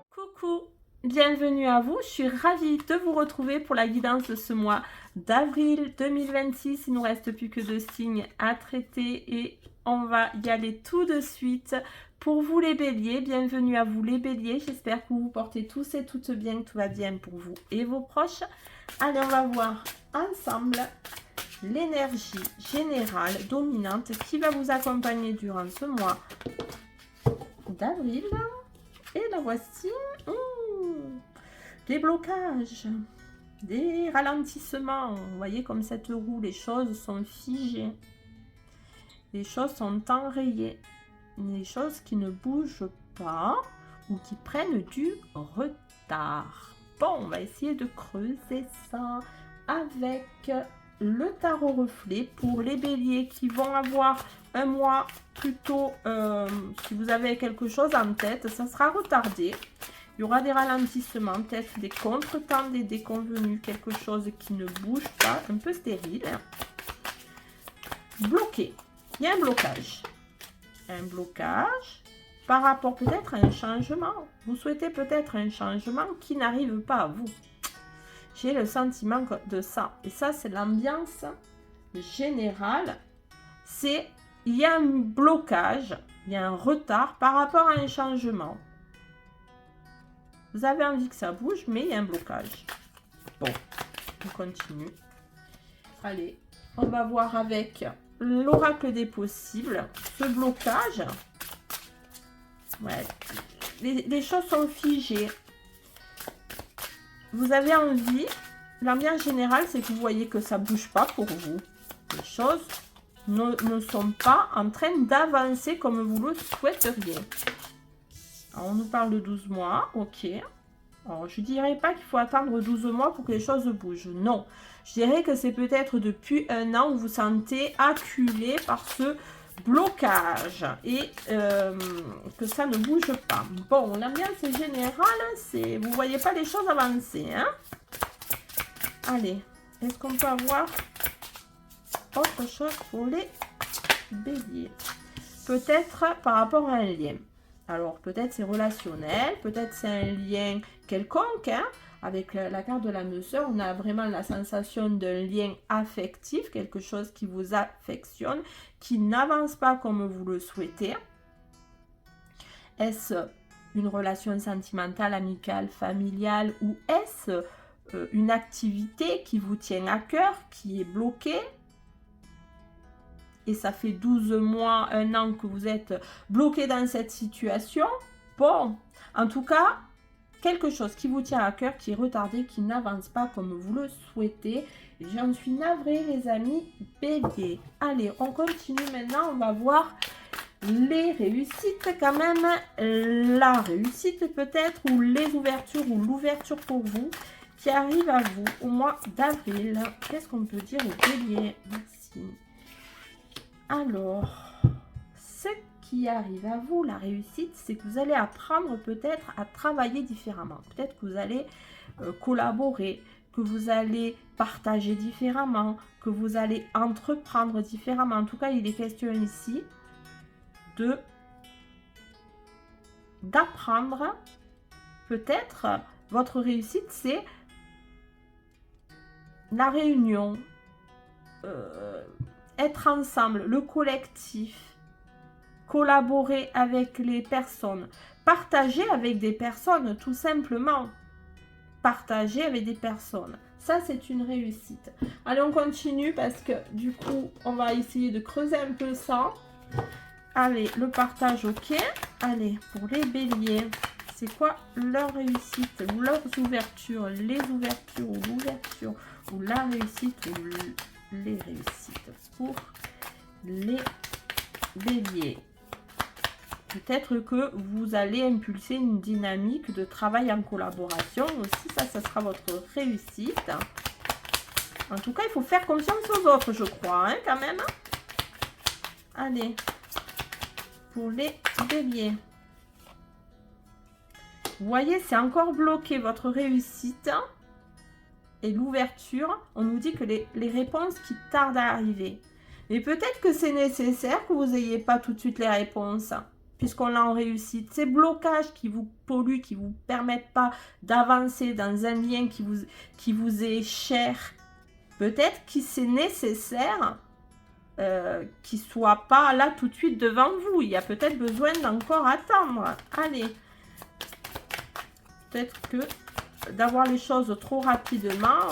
Coucou, bienvenue à vous. Je suis ravie de vous retrouver pour la guidance de ce mois d'avril 2026. Il ne nous reste plus que 2 signes à traiter et on va y aller tout de suite. Pour vous les béliers, bienvenue à vous les béliers. J'espère que vous vous portez tous et toutes bien, que tout va bien pour vous et vos proches. Allez, on va voir ensemble l'énergie générale dominante qui va vous accompagner durant ce mois d'avril. Et la voici. Des blocages, des ralentissements. Vous voyez comme cette roue, les choses sont figées. Les choses sont enrayées. Les choses qui ne bougent pas ou qui prennent du retard. Bon, on va essayer de creuser ça avec le tarot reflet pour les béliers qui vont avoir un mois plutôt, si vous avez quelque chose en tête, ça sera retardé. Il y aura des ralentissements, peut-être des contretemps, des déconvenus, quelque chose qui ne bouge pas, un peu stérile. Bloqué. Il y a un blocage. Un blocage par rapport peut-être à un changement. Vous souhaitez peut-être un changement qui n'arrive pas à vous. J'ai le sentiment de ça. Et ça, c'est l'ambiance générale. C'est, il y a un blocage, il y a un retard par rapport à un changement. Vous avez envie que ça bouge, mais il y a un blocage. Bon, on continue. Allez, on va voir avec l'oracle des possibles. Ce blocage, ouais, les choses sont figées. Vous avez envie, l'ambiance générale, c'est que vous voyez que ça ne bouge pas pour vous. Les choses ne sont pas en train d'avancer comme vous le souhaiteriez. Alors, on nous parle de 12 mois, ok. Alors, je ne dirais pas qu'il faut attendre 12 mois pour que les choses bougent. Non, je dirais que c'est peut-être depuis un an où vous sentez acculé par ce blocage et que ça ne bouge pas. Bon, l'ambiance générale, c'est vous ne voyez pas les choses avancer. Hein? Allez, est-ce qu'on peut avoir autre chose pour les béliers? Peut-être par rapport à un lien. Alors, peut-être c'est relationnel, peut-être c'est un lien quelconque. Hein? Avec la carte de l'âme sœur, on a vraiment la sensation d'un lien affectif, quelque chose qui vous affectionne, qui n'avance pas comme vous le souhaitez. Est-ce une relation sentimentale, amicale, familiale, ou est-ce une activité qui vous tient à cœur, qui est bloquée? Et ça fait 12 mois, 1 an que vous êtes bloqué dans cette situation. Bon, en tout cas, quelque chose qui vous tient à cœur, qui est retardé, qui n'avance pas comme vous le souhaitez. J'en suis navrée, les amis béliers. Allez, on continue maintenant. On va voir les réussites quand même. La réussite peut-être, ou les ouvertures, ou l'ouverture pour vous, qui arrive à vous au mois d'avril. Qu'est-ce qu'on peut dire aux béliers? Merci. Alors, ce qui arrive à vous, la réussite, c'est que vous allez apprendre peut-être à travailler différemment. Peut-être que vous allez collaborer, que vous allez partager différemment, que vous allez entreprendre différemment. En tout cas, il est question ici d'apprendre. Peut-être votre réussite, c'est la réunion, être ensemble, le collectif, collaborer avec les personnes, partager avec des personnes, tout simplement. Partager avec des personnes. Ça, c'est une réussite. Allez, on continue parce que du coup, on va essayer de creuser un peu ça. Allez, le partage, ok. Allez, pour les béliers, c'est quoi leur réussite ou leurs ouvertures, les ouvertures ou l'ouverture ou la réussite ou les réussites pour les béliers? Peut-être que vous allez impulser une dynamique de travail en collaboration aussi. Ça sera votre réussite. En tout cas, il faut faire confiance aux autres, je crois, hein, quand même. Allez, pour les béliers. Vous voyez, c'est encore bloqué, votre réussite et l'ouverture. On nous dit que les réponses qui tardent à arriver. Et peut-être que c'est nécessaire que vous n'ayez pas tout de suite les réponses. puisqu'on l'a en réussite. Ces blocages qui vous polluent, qui ne vous permettent pas d'avancer dans un lien qui vous est cher, peut-être que c'est nécessaire qu'il ne soit pas là tout de suite devant vous. Il y a peut-être besoin d'encore attendre. Allez. Peut-être que d'avoir les choses trop rapidement,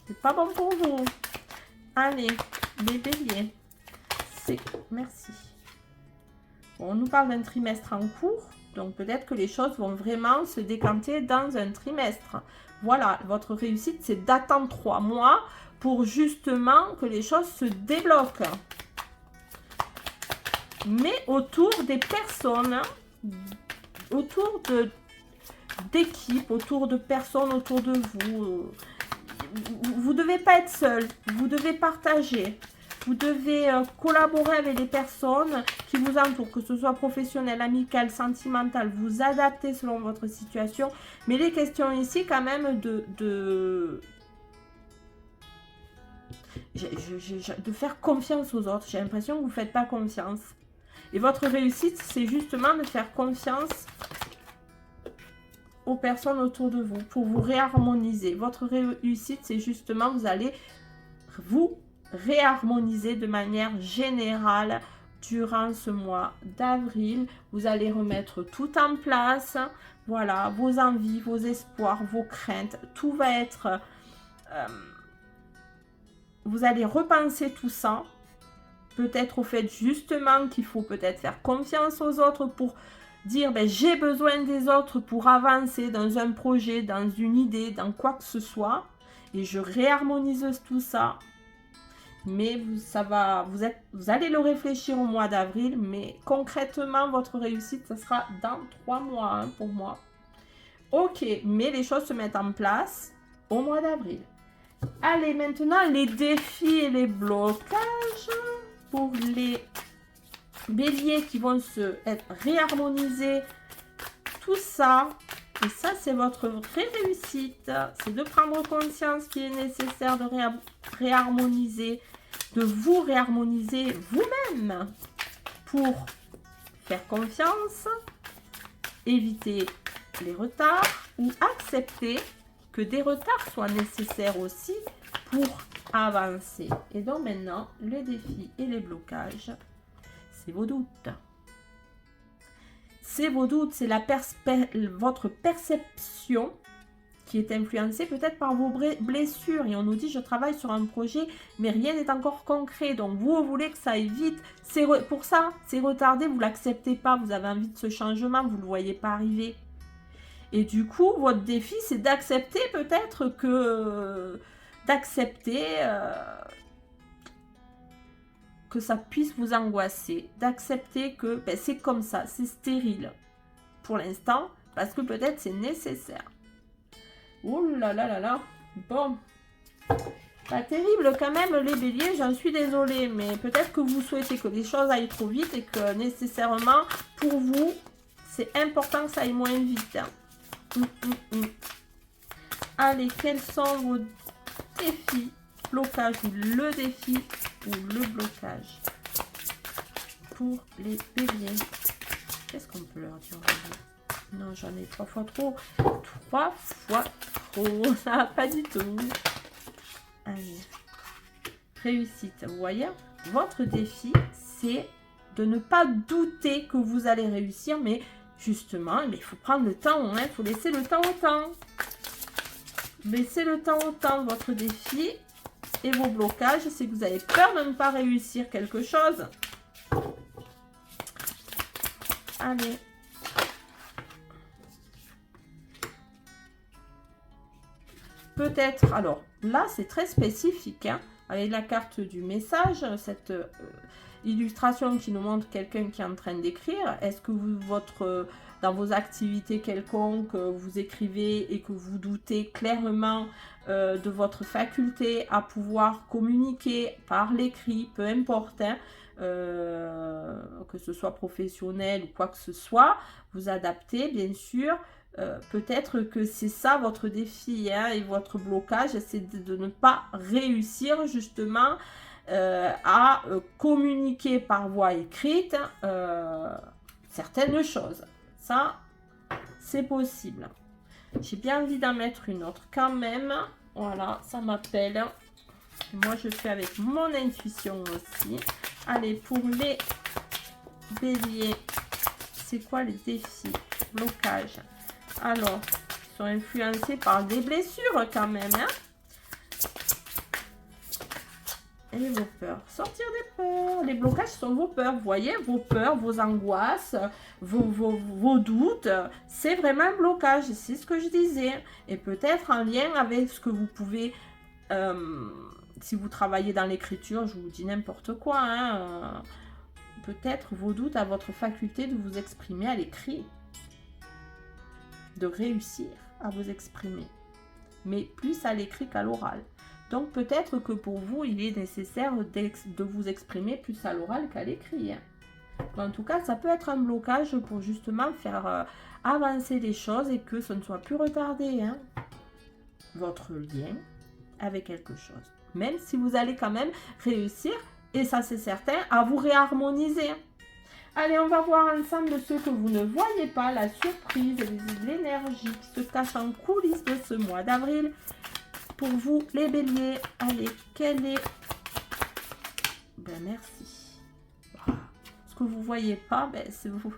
c'est pas bon pour vous. Allez, les béliers. Merci. Bon, on nous parle d'un trimestre en cours. Donc peut-être que les choses vont vraiment se décanter dans un trimestre. Voilà, votre réussite, c'est d'attendre 3 mois pour justement que les choses se débloquent. Mais autour des personnes, autour d'équipes, autour de personnes autour de vous. Vous ne devez pas être seul, vous devez partager. Vous devez collaborer avec les personnes qui vous entourent, que ce soit professionnel, amical, sentimental, vous adapter selon votre situation. Mais les questions ici quand même de faire confiance aux autres. J'ai l'impression que vous ne faites pas confiance. Et votre réussite, c'est justement de faire confiance aux personnes autour de vous pour vous réharmoniser. Votre réussite, c'est justement, vous allez vous réharmoniser de manière générale durant ce mois d'avril. Vous allez remettre tout en place. Voilà, vos envies, vos espoirs, vos craintes, tout va être... vous allez repenser tout ça. Peut-être au fait justement qu'il faut peut-être faire confiance aux autres pour dire ben, j'ai besoin des autres pour avancer dans un projet, dans une idée, dans quoi que ce soit. Et je réharmonise tout ça. Mais vous allez le réfléchir au mois d'avril, mais concrètement, votre réussite, ça sera dans 3 mois hein, pour moi. Ok, mais les choses se mettent en place au mois d'avril. Allez, maintenant, les défis et les blocages pour les béliers qui vont être réharmonisés. Tout ça, et ça, c'est votre vraie réussite. C'est de prendre conscience qu'il est nécessaire de réharmoniser, de vous réharmoniser vous-même pour faire confiance, éviter les retards ou accepter que des retards soient nécessaires aussi pour avancer. Et donc maintenant, les défis et les blocages, c'est vos doutes. C'est vos doutes, c'est votre perception qui est influencée peut-être par vos blessures. Et on nous dit, je travaille sur un projet, mais rien n'est encore concret. Donc vous voulez que ça aille vite. Pour ça, c'est retardé, vous ne l'acceptez pas. Vous avez envie de ce changement, vous ne le voyez pas arriver. Et du coup, votre défi, c'est d'accepter peut-être que... que ça puisse vous angoisser, d'accepter que ben, c'est comme ça, c'est stérile pour l'instant, parce que peut-être c'est nécessaire. Oh là là là là, bon, pas terrible quand même les béliers, j'en suis désolée, mais peut-être que vous souhaitez que les choses aillent trop vite et que nécessairement, pour vous, c'est important que ça aille moins vite. Hein. Allez, quels sont vos défis, blocages ou le défi ou le blocage pour les béliers? Qu'est-ce qu'on peut leur dire? Non, j'en ai 3 fois trop. 3 fois trop. Ça va pas du tout. Allez. Réussite. Vous voyez, votre défi, c'est de ne pas douter que vous allez réussir, mais justement, il faut prendre le temps. Il faut laisser le temps au temps. Laissez le temps au temps. Votre défi et vos blocages, c'est que vous avez peur de ne pas réussir quelque chose. Allez. Peut-être, alors là c'est très spécifique, hein, avec la carte du message, cette illustration qui nous montre quelqu'un qui est en train d'écrire. Est-ce que dans vos activités quelconques, vous écrivez et que vous doutez clairement de votre faculté à pouvoir communiquer par l'écrit, peu importe, hein, que ce soit professionnel ou quoi que ce soit, vous adaptez bien sûr. Peut-être que c'est ça votre défi hein, et votre blocage, c'est de ne pas réussir justement à communiquer par voie écrite certaines choses. Ça, c'est possible. J'ai bien envie d'en mettre une autre quand même. Voilà, ça m'appelle. Moi, je fais avec mon intuition aussi. Allez, pour les béliers, c'est quoi les défis, blocages? Alors, ils sont influencés par des blessures quand même, hein? Et vos peurs. Sortir des peurs. Les blocages sont vos peurs. Vous voyez, vos peurs, vos angoisses, vos doutes. C'est vraiment un blocage. C'est ce que je disais. Et peut-être en lien avec ce que vous pouvez... si vous travaillez dans l'écriture, je vous dis n'importe quoi. Hein, peut-être vos doutes à votre faculté de vous exprimer à l'écrit. De réussir à vous exprimer. Mais plus à l'écrit qu'à l'oral. Donc peut-être que pour vous, il est nécessaire de vous exprimer plus à l'oral qu'à l'écrit. En tout cas, ça peut être un blocage pour justement faire avancer les choses et que ce ne soit plus retardé. Hein, votre lien avec quelque chose. Même si vous allez quand même réussir, et ça c'est certain, à vous réharmoniser. Allez, on va voir ensemble ce que vous ne voyez pas, la surprise, l'énergie qui se cache en coulisses de ce mois d'avril. Pour vous, les béliers, allez, quel est... Ben, merci. Ce que vous ne voyez pas, ben, c'est vous.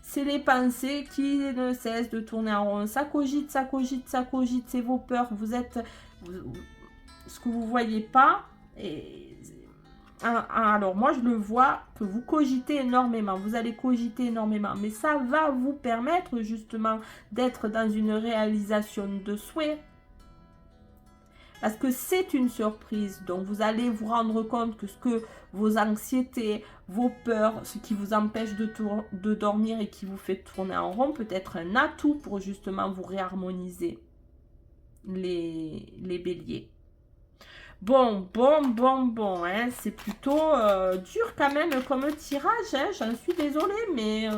C'est les pensées qui ne cessent de tourner en rond. Ça cogite, ça cogite, ça cogite. C'est vos peurs. Vous êtes... ce que vous ne voyez pas. Et... alors, moi, je le vois que vous cogitez énormément. Vous allez cogiter énormément. Mais ça va vous permettre, justement, d'être dans une réalisation de souhait. Parce que c'est une surprise. Donc, vous allez vous rendre compte que ce que vos anxiétés, vos peurs, ce qui vous empêche de dormir et qui vous fait tourner en rond, peut être un atout pour justement vous réharmoniser les béliers. Bon, hein, c'est plutôt dur quand même comme tirage, hein, j'en suis désolée, mais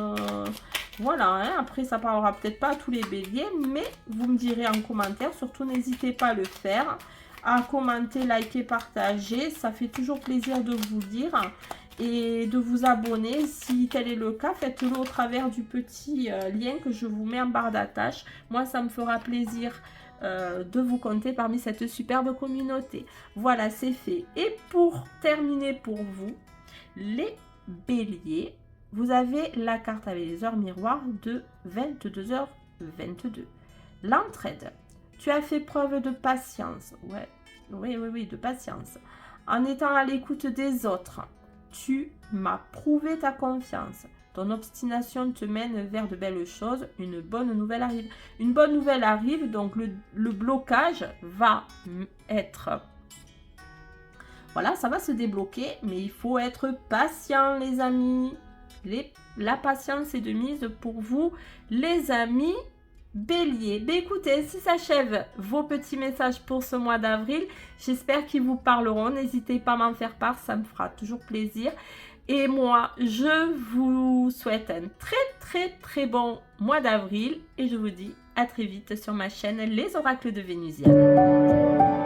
voilà, hein, après ça parlera peut-être pas à tous les béliers, mais vous me direz en commentaire, surtout n'hésitez pas à le faire, à commenter, liker, partager, ça fait toujours plaisir de vous lire et de vous abonner, si tel est le cas, faites-le au travers du petit lien que je vous mets en barre d'attache, moi ça me fera plaisir de vous compter parmi cette superbe communauté. Voilà, c'est fait. Et pour terminer pour vous, les béliers, vous avez la carte avec les heures miroirs de 22h22. L'entraide. Tu as fait preuve de patience. Ouais. Oui, de patience. En étant à l'écoute des autres, tu m'as prouvé ta confiance. Ton obstination te mène vers de belles choses. Une bonne nouvelle arrive. Une bonne nouvelle arrive, donc le blocage va être... Voilà, ça va se débloquer, mais il faut être patient, les amis. La patience est de mise pour vous, les amis béliers. Ben écoutez, ainsi s'achèvent vos petits messages pour ce mois d'avril. J'espère qu'ils vous parleront. N'hésitez pas à m'en faire part, ça me fera toujours plaisir. Et moi, je vous souhaite un très bon mois d'avril et je vous dis à très vite sur ma chaîne Les Oracles de Vénusienne.